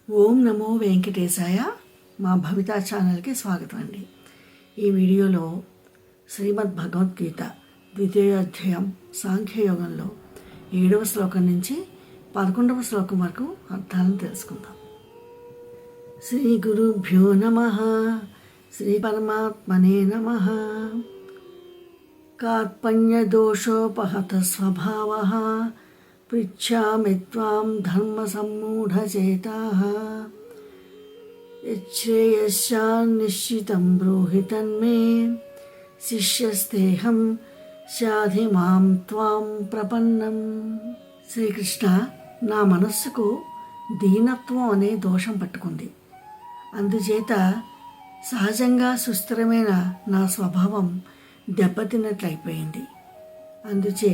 ఓం నమో వెంకటేశాయ. మా భవితా ఛానల్కి స్వాగతం అండి. ఈ వీడియోలో శ్రీమద్ భగవద్గీత 2వ అధ్యాయం సాంఖ్యయోగంలో 7వ శ్లోకం నుంచి 11వ శ్లోకం వరకు అర్థాలను తెలుసుకుందాం. శ్రీ గురుభ్యో నమః. శ్రీ పరమాత్మనే నమః. కార్పణ్యదోషోపహత స్వభావః పృచ్ఛామి త్వాం ధర్మసమ్మూఢచేతాః యచ్ఛ్రేయస్యాన్నిశ్చితం బ్రూహి తన్మే శిష్యస్తేహం శాధి మాం త్వాం ప్రపన్నం. శ్రీకృష్ణ, నా మనస్సుకు దీనత్వం అనే దోషం పట్టుకుంది. అందుచేత సహజంగా సుస్థిరమైన నా స్వభావం దెబ్బతిన్నట్లయిపోయింది. అందుచే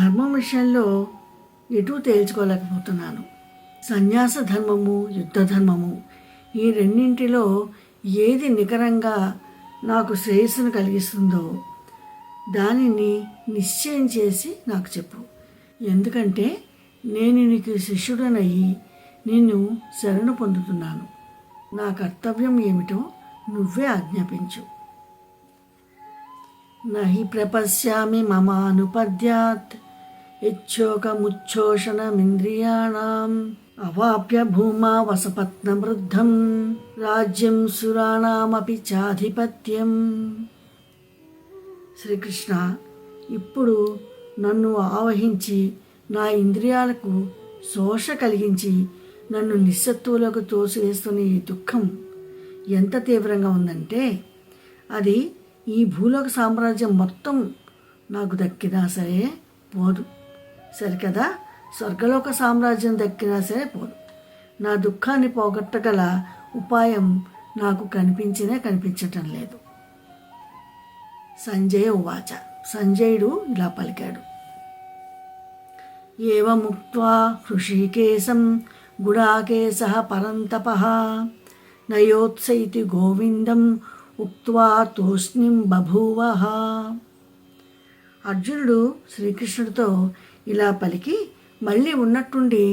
ధర్మం విషయంలో ఎటూ తేల్చుకోలేకపోతున్నాను. సన్యాస ధర్మము, యుద్ధ ధర్మము, ఈ రెండింటిలో ఏది నికరంగా నాకు శ్రేయస్సును కలిగిస్తుందో దానిని నిశ్చయం చేసి నాకు చెప్పు. ఎందుకంటే నేను నీకు శిష్యుడనయ్యి నిన్ను శరణు పొందుతున్నాను. నా కర్తవ్యం ఏమిటో నువ్వే ఆజ్ఞాపించు. నహి ప్రపశ్యామి మమానుపద్యాత్ ఇచ్చోకముచ్చోషణమింద్రియాణం అవాప్య భూమా వసపత్నవృద్ధం రాజ్యం సురాణమపి చాధిపత్యం. శ్రీకృష్ణ, ఇప్పుడు నన్ను ఆవహించి నా ఇంద్రియాలకు శోష కలిగించి నన్ను నిస్సత్తువులకు తోసివేస్తున్న ఈ దుఃఖం ఎంత తీవ్రంగా ఉందంటే అది ఈ భూలోక సామ్రాజ్యం మొత్తం నాకు దక్కినా సరే పోదు. సరికదా, స్వర్గలోక సామ్రాజ్యం దక్కినా సరే పోదు. నా దుఃఖాన్ని పోగొట్టగల ఉపాయం నాకు కనిపించటం లేదు. సంజయ ఉవాచ. సంజయుడు ఇలా పలికాడు. ఏవముక్త్వా హృషీకేశం గుడాకేశః పరంతపః నయోత్సైతి గోవిందం ఉక్త్వా తూష్ణీం బభూవః. అర్జునుడు శ్రీకృష్ణుడితో ఇలా పలికి మళ్ళీ ఉన్నట్టుండి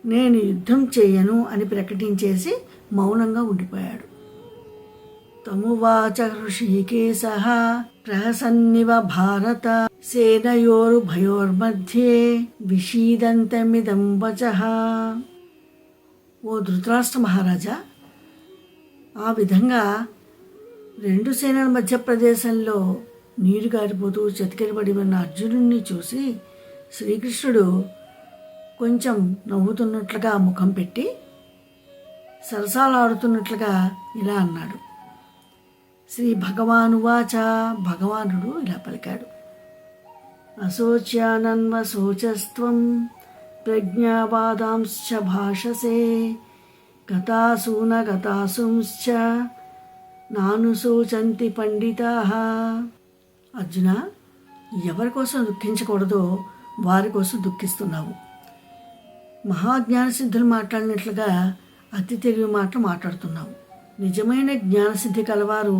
నేను యుద్ధం చేయను అని ప్రకటించేసి మౌనంగా ఉండిపోయాడు. తమువాచ హృషీకేశః ప్రహసన్నివ భారత సేనయోరుభయోర్మధ్యే విషీదంతమిదం వచః. ఓ ధృతరాష్ట్ర మహారాజా, ఆ విధంగా రెండు సేనల మధ్య ప్రదేశంలో నీరు గారిపోతూ చతికిలబడి ఉన్న అర్జునుడిని చూసి శ్రీకృష్ణుడు కొంచెం నవ్వుతున్నట్లుగా ముఖం పెట్టి సరసాలాడుతున్నట్లుగా ఇలా అన్నాడు. శ్రీ భగవానువాచ. భగవానుడు ఇలా పలికాడు. అశోచ్యానన్వశోచస్త్వం ప్రజ్ఞావాదాంశ్చ భాషసే గతాసూన గతాసుంశ్చ నానుశోచంతి పండితాః. అర్జున, ఎవరి కోసం దుఃఖించకూడదో వారి కోసం దుఃఖిస్తున్నావు. మహాజ్ఞానసిద్ధులు మాట్లాడినట్లుగా అతి తెలివి మాటలు మాట్లాడుతున్నావు. నిజమైన జ్ఞానసిద్ధి కలవారు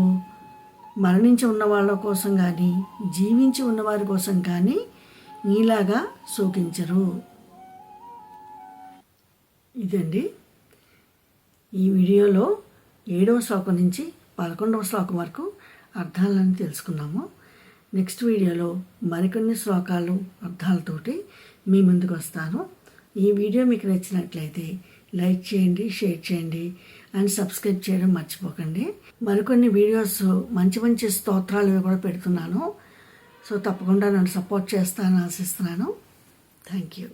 మరణించి ఉన్న వాళ్ళ కోసం కానీ జీవించి ఉన్నవారి కోసం కానీ నీలాగా శోకించరు. ఇదండి ఈ వీడియోలో 7వ శ్లోకం నుంచి 11వ శ్లోకం వరకు అర్థాలను తెలుసుకున్నాము. నెక్స్ట్ వీడియోలో మరికొన్ని శ్లోకాలు అర్థాలతోటి మీ ముందుకు వస్తాను. ఈ వీడియో మీకు నచ్చినట్లయితే లైక్ చేయండి, షేర్ చేయండి అండ్ సబ్స్క్రైబ్ చేయడం మర్చిపోకండి. మరికొన్ని వీడియోస్ మంచి మంచి స్తోత్రాలు కూడా పెడుతున్నాను. సో తప్పకుండా నన్ను సపోర్ట్ చేస్తానని ఆశిస్తున్నాను. Thank you.